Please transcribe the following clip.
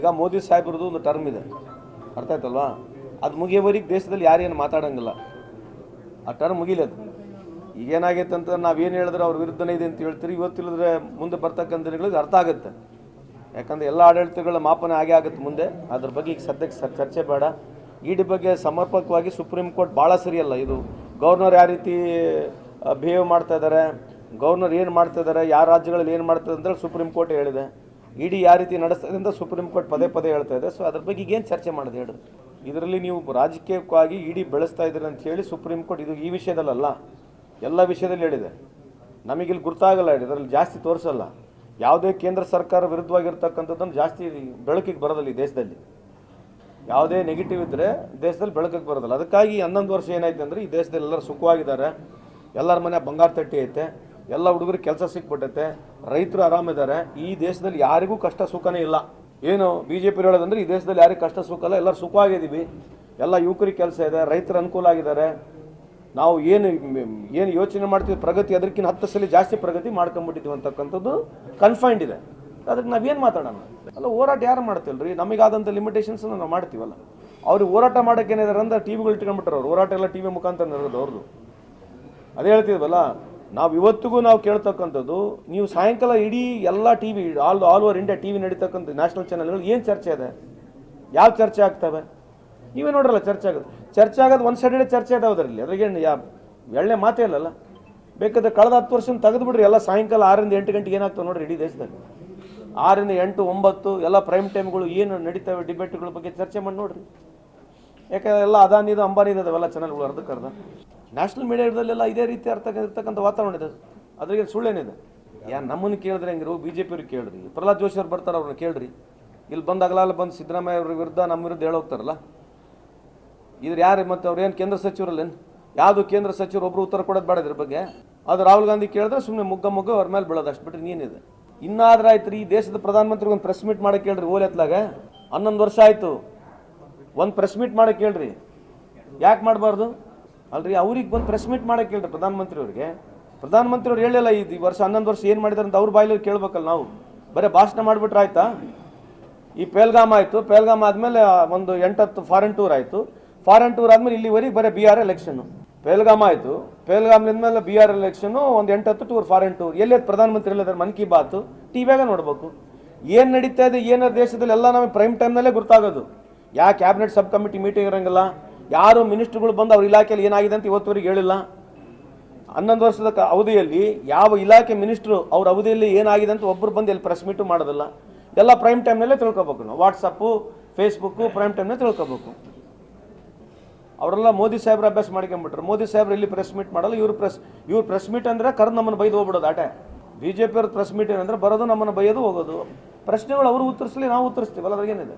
ಈಗ ಮೋದಿ ಸಾಹೇಬ್ರದ್ದು ಒಂದು ಟರ್ಮ್ ಇದೆ, ಅರ್ಥ ಆಯ್ತಲ್ವಾ? ಅದು ಮುಗಿಯೋವರೆಗೆ ದೇಶದಲ್ಲಿ ಯಾರೇನು ಮಾತಾಡೋಂಗಿಲ್ಲ, ಆ ಟರ್ಮ್ ಮುಗಿಲದು. ಈಗೇನಾಗೈತೆ ಅಂತ ನಾವೇನು ಹೇಳಿದ್ರೆ ಅವ್ರ ವಿರುದ್ಧನೇ ಇದೆ ಅಂತ ಹೇಳ್ತೀರಿ, ಇವತ್ತಿಲ್ಲದ್ರೆ ಮುಂದೆ ಬರ್ತಕ್ಕಂಥ ದಿನಗಳಿಗೆ ಅರ್ಥ ಆಗುತ್ತೆ. ಯಾಕಂದರೆ ಎಲ್ಲ ಆಡಳಿತಗಳ ಮಾಪನ ಆಗೇ ಆಗುತ್ತೆ ಮುಂದೆ. ಅದ್ರ ಬಗ್ಗೆ ಈಗ ಸದ್ಯಕ್ಕೆ ಚರ್ಚೆ ಬೇಡ. ಇಡಿ ಬಗ್ಗೆ ಸಮರ್ಪಕವಾಗಿ ಸುಪ್ರೀಂ ಕೋರ್ಟ್ ಭಾಳ ಸರಿಯಲ್ಲ. ಇದು ಗವರ್ನರ್ ಯಾವ ರೀತಿ ಬಿಹೇವ್ ಮಾಡ್ತಾ ಇದ್ದಾರೆ, ಗವರ್ನರ್ ಏನು ಮಾಡ್ತಾ ಇದ್ದಾರೆ, ಯಾವ ರಾಜ್ಯಗಳಲ್ಲಿ ಏನು ಮಾಡ್ತದೆ ಅಂತೇಳಿ ಸುಪ್ರೀಂ ಕೋರ್ಟ್ ಹೇಳಿದೆ. ಇಡಿ ಯಾವ ರೀತಿ ನಡೆಸ್ತದೆ ಅಂತ ಸುಪ್ರೀಂ ಕೋರ್ಟ್ ಪದೇ ಪದೇ ಹೇಳ್ತಾ ಇದೆ. ಸೊ ಅದ್ರ ಬಗ್ಗೆ ಈಗೇನು ಚರ್ಚೆ ಮಾಡಿದೆ ಹೇಳ್ರಿ? ಇದರಲ್ಲಿ ನೀವು ರಾಜಕೀಯಕ್ಕಾಗಿ ಇಡಿ ಬೆಳೆಸ್ತಾ ಇದ್ದೀರಿ ಅಂತ ಹೇಳಿ ಸುಪ್ರೀಂ ಕೋರ್ಟ್ ಇದು ಈ ವಿಷಯದಲ್ಲ, ಎಲ್ಲ ವಿಷಯದಲ್ಲಿ ಹೇಳಿದೆ. ನಮಗಿಲ್ಲಿ ಗುರ್ತಾಗಲ್ಲ, ಇದರಲ್ಲಿ ಜಾಸ್ತಿ ತೋರಿಸಲ್ಲ. ಯಾವುದೇ ಕೇಂದ್ರ ಸರ್ಕಾರ ವಿರುದ್ಧವಾಗಿರ್ತಕ್ಕಂಥದ್ದನ್ನು ಜಾಸ್ತಿ ಬೆಳಕಿಗೆ ಬರೋದಿಲ್ಲ ಈ ದೇಶದಲ್ಲಿ. ಯಾವುದೇ ನೆಗೆಟಿವ್ ಇದ್ದರೆ ದೇಶದಲ್ಲಿ ಬೆಳಕಿಗೆ ಬರೋದಿಲ್ಲ. ಅದಕ್ಕಾಗಿ 11 ವರ್ಷ ಏನಾಯ್ತು ಅಂದರೆ ಈ ದೇಶದಲ್ಲಿ ಎಲ್ಲರೂ ಸುಖವಾಗಿದ್ದಾರೆ, ಎಲ್ಲರ ಮನೆ ಬಂಗಾರ ತಟ್ಟಿ ಐತೆ, ಎಲ್ಲ ಹುಡುಗರಿಗೆ ಕೆಲಸ ಸಿಕ್ಬಿಟ್ಟೈತೆ, ರೈತರು ಆರಾಮಿದ್ದಾರೆ. ಈ ದೇಶದಲ್ಲಿ ಯಾರಿಗೂ ಕಷ್ಟ ಸುಖನೇ ಇಲ್ಲ. ಏನು BJP ಹೇಳೋದಂದ್ರೆ ಈ ದೇಶದಲ್ಲಿ ಯಾರಿಗೂ ಕಷ್ಟ ಸುಖ ಇಲ್ಲ, ಎಲ್ಲರೂ ಸುಖವಾಗಿದ್ದೀವಿ, ಎಲ್ಲ ಯುವಕರಿಗೆ ಕೆಲಸ ಇದೆ, ರೈತರು ಅನುಕೂಲ ಆಗಿದ್ದಾರೆ. ನಾವು ಏನು ಯೋಚನೆ ಮಾಡ್ತೀವಿ ಪ್ರಗತಿ ಅದಕ್ಕಿಂತ 10 ಸಲ ಜಾಸ್ತಿ ಪ್ರಗತಿ ಮಾಡ್ಕೊಂಬಿಟ್ಟಿದ್ದೀವಿ ಅಂತಕ್ಕಂಥದ್ದು ಕನ್ಫೈನ್ಡ್ ಇದೆ. ಅದಕ್ಕೆ ನಾವೇನು ಮಾತಾಡೋಣ? ಅಲ್ಲ, ಹೋರಾಟ ಯಾರು ಮಾಡ್ತಿಲ್ರಿ? ನಮಗಾದಂಥ ಲಿಮಿಟೇಷನ್ಸ್ ನಾವು ಮಾಡ್ತೀವಲ್ಲ. ಅವ್ರಿಗೆ ಹೋರಾಟ ಮಾಡೋಕ್ಕೆ ಏನಿದಾರೆ ಅಂದ್ರೆ ಟಿವಿಗಳು ಇಟ್ಕೊಂಡ್ಬಿಟ್ರೆ ಅವ್ರು ಹೋರಾಟ ಎಲ್ಲ ಟಿವಿ ಮುಖಾಂತರ ಇರೋದು ಅವ್ರದ್ದು. ಅದೇ ಹೇಳ್ತಿದ್ವಲ್ಲ, ನಾವು ಇವತ್ತಿಗೂ ನಾವು ಕೇಳ್ತಕ್ಕಂಥದ್ದು, ನೀವು ಸಾಯಂಕಾಲ ಇಡೀ ಎಲ್ಲ TV all over India TV ನಡೀತಕ್ಕಂಥ ನ್ಯಾಷನಲ್ ಚಾನಲ್ಗಳು ಏನು ಚರ್ಚೆ ಇದೆ, ಯಾವ ಚರ್ಚೆ ಆಗ್ತವೆ ನೀವೇ ನೋಡ್ರಲ್ಲ. ಚರ್ಚೆ ಆಗೋದು ಒಂದು ಸೈಡ್ ಚರ್ಚೆ ಇದಾವೆ ಅದರಲ್ಲಿ. ಅದ್ರಾಗೇನು ಒಳ್ಳೆ ಮಾತೇ ಇಲ್ಲಲ್ಲ. ಬೇಕಾದ್ರೆ ಕಳೆದ 10 ವರ್ಷ ತೆಗೆದು ಬಿಡ್ರಿ. ಎಲ್ಲ ಸಾಯಂಕಾಲ 6ರಿಂದ 8 ಗಂಟೆಗೆ ಏನಾಗ್ತವೆ ನೋಡ್ರಿ ಇಡೀ ದೇಶದಲ್ಲಿ. 6ರಿಂದ 8, 9 ಎಲ್ಲ ಪ್ರೈಮ್ ಟೈಮ್ಗಳು ಏನು ನಡೀತವೆ ಡಿಬೇಟ್ಗಳ ಬಗ್ಗೆ ಚರ್ಚೆ ಮಾಡಿ ನೋಡ್ರಿ. ಯಾಕಂದರೆ ಎಲ್ಲ ಅದಾನಿದು ಅಂಬಾನಿದು ಅವೆಲ್ಲ ಚಾನಲ್ಗಳು ಅರ್ಧಕ್ಕರ್ಧ. ನ್ಯಾಷನಲ್ ಮೀಡಿಯಾದಲ್ಲೆಲ್ಲ ಇದೇ ರೀತಿ ಇರ್ತಕ್ಕಂಥ ವಾತಾವರಣ ಇದೆ. ಅದ್ರಿಗೆ ಸುಳ್ಳೇನಿದೆ? ನಮ್ಮನ್ನು ಕೇಳಿದ್ರೆ ಹೆಂಗಿರು, BJP ಅವ್ರಿಗೆ ಕೇಳ್ರಿ, ಪ್ರಹ್ಲಾದ್ ಜೋಶಿ ಅವ್ರು ಬರ್ತಾರೆ, ಅವ್ರನ್ನ ಕೇಳ್ರಿ. ಇಲ್ಲಿ ಬಂದಾಗಲ್ಲ ಬಂದು ಸಿದ್ದರಾಮಯ್ಯ ಅವ್ರ ವಿರುದ್ಧ ನಮ್ಮ ವಿರುದ್ಧ ಹೇಳೋಗ್ತಾರಲ್ಲ, ಇದ್ರ ಯಾರು? ಮತ್ತು ಅವ್ರೇನು ಕೇಂದ್ರ ಸಚಿವರಲ್ಲೇನು? ಯಾವುದು ಕೇಂದ್ರ ಸಚಿವರು ಒಬ್ಬರು ಉತ್ತರ ಕೊಡೋದು ಬೇಡ ಇದ್ರ ಬಗ್ಗೆ. ಅದು ರಾಹುಲ್ ಗಾಂಧಿ ಕೇಳಿದ್ರೆ ಸುಮ್ಮನೆ ಮುಗ್ಗ ಅವ್ರ ಮೇಲೆ ಬೀಳೋದು, ಅಷ್ಟು ಬಿಟ್ಟರೆ ನೀನಿದೆ. ಇನ್ನಾದ್ರೆ ಆಯ್ತು ರೀ, ಈ ದೇಶದ ಪ್ರಧಾನಮಂತ್ರಿಗೆ ಒಂದು ಪ್ರೆಸ್ ಮೀಟ್ ಮಾಡಕ್ಕೆ ಹೇಳ್ರಿ. ಓಲೆತ್ಲಾಗ 11 ವರ್ಷ ಆಯಿತು, ಒಂದು ಪ್ರೆಸ್ ಮೀಟ್ ಮಾಡಕ್ಕೆ ಹೇಳ್ರಿ. ಯಾಕೆ ಮಾಡಬಾರ್ದು ಅಲ್ರಿ? ಅವ್ರಿಗೆ ಬಂದು ಪ್ರೆಸ್ ಮೀಟ್ ಮಾಡಕ್ಕೆ ಹೇಳ್ರಿ ಪ್ರಧಾನಮಂತ್ರಿಯವ್ರಿಗೆ. ಪ್ರಧಾನಮಂತ್ರಿಯವ್ರು ಹೇಳಿಲ್ಲ ಈ ವರ್ಷ 11 ವರ್ಷ ಏನು ಮಾಡಿದಾರೆ ಅಂತ ಅವ್ರ ಬಾಯಲ್ಲಿ ಕೇಳ್ಬೇಕಲ್ಲ. ನಾವು ಬರೀ ಭಾಷಣ ಮಾಡಿಬಿಟ್ರೆ ಆಯ್ತಾ? ಈ ಪೇಲ್ಗಾಮ್ ಆಯಿತು, ಪೇಲ್ಗಾಮ್ ಆದಮೇಲೆ ಒಂದು 8-10 ಫಾರಿನ್ ಟೂರ್ ಆಯಿತು, ಫಾರಿನ್ ಟೂರ್ ಆದಮೇಲೆ ಇಲ್ಲಿವರೆಗೆ ಬರೀ BR ಎಲೆಕ್ಷನ್ನು. ಪೇಲ್ಗಾಮ್ ಆಯಿತು, ಪೇಲ್ಗಾಮ್ನಿಂದ BR ಎಲೆಕ್ಷನ್ನು, ಒಂದು 8-10 ಟೂರ್ ಫಾರಿನ್ ಟೂರ್. ಎಲ್ಲೇ ಪ್ರಧಾನಮಂತ್ರಿ ಹೇಳಿದಾರೆ? ಮನ್ ಕಿ ಬಾತು ಟಿವಿಯಾಗ ನೋಡ್ಬೇಕು. ಏನು ನಡೀತಾ ಇದೆ ಏನು ದೇಶದಲ್ಲಿ ಎಲ್ಲ ನಮಗೆ ಪ್ರೈಮ್ ಟೈಮ್ನಲ್ಲೇ ಗೊತ್ತಾಗೋದು. ಯಾವ ಕ್ಯಾಬಿನೆಟ್ ಸಬ್ ಕಮಿಟಿ ಮೀಟಿಂಗ್ ಇರೋಂಗಿಲ್ಲ, ಯಾರು ಮಿನಿಸ್ಟ್ರುಗಳು ಬಂದು ಅವ್ರ ಇಲಾಖೆಯಲ್ಲಿ ಏನಾಗಿದೆ ಅಂತ ಇವತ್ತುವರೆಗೆ ಹೇಳಿಲ್ಲ. 11 ವರ್ಷದ ಅವಧಿಯಲ್ಲಿ ಯಾವ ಇಲಾಖೆ ಮಿನಿಸ್ಟ್ರು ಅವ್ರ ಅವಧಿಯಲ್ಲಿ ಏನಾಗಿದೆ ಅಂತ ಒಬ್ಬರು ಬಂದು ಎಲ್ಲಿ ಪ್ರೆಸ್ ಮೀಟು ಮಾಡೋದಿಲ್ಲ. ಎಲ್ಲ ಪ್ರೈಮ್ ಟೈಮ್ನಲ್ಲೇ ತಿಳ್ಕೊಬೇಕು. ನಾವು ವಾಟ್ಸಪ್ಪು ಫೇಸ್ಬುಕ್ಕು ಪ್ರೈಮ್ ಟೈಮ್ನೇ ತಿಳ್ಕೊಬೇಕು. ಅವರೆಲ್ಲ ಮೋದಿ ಸಾಹೇಬ್ರ ಅಭ್ಯಾಸ ಮಾಡ್ಕೊಂಬಿಟ್ರು. ಮೋದಿ ಸಾಹೇಬ್ರು ಇಲ್ಲಿ ಪ್ರೆಸ್ ಮೀಟ್ ಮಾಡಲ್ಲ, ಇವ್ರು ಪ್ರೆಸ್ ಮೀಟ್ ಅಂದರೆ ಕರೆದು ನಮ್ಮನ್ನು ಬೈದು ಹೋಗ್ಬಿಡೋದು ಆಟೆ. BJP ಅವ್ರದ್ದು ಪ್ರೆಸ್ ಮೀಟ್ ಏನಂದ್ರೆ ಬರೋದು, ನಮ್ಮನ್ನು ಬೈಯೋದು, ಹೋಗೋದು. ಪ್ರಶ್ನೆಗಳು ಅವರು ಉತ್ತರಿಸಲಿ, ನಾವು ಉತ್ತರಿಸ್ತೀವಲ್ಲ, ಅದ್ರಾಗೇನಿದೆ?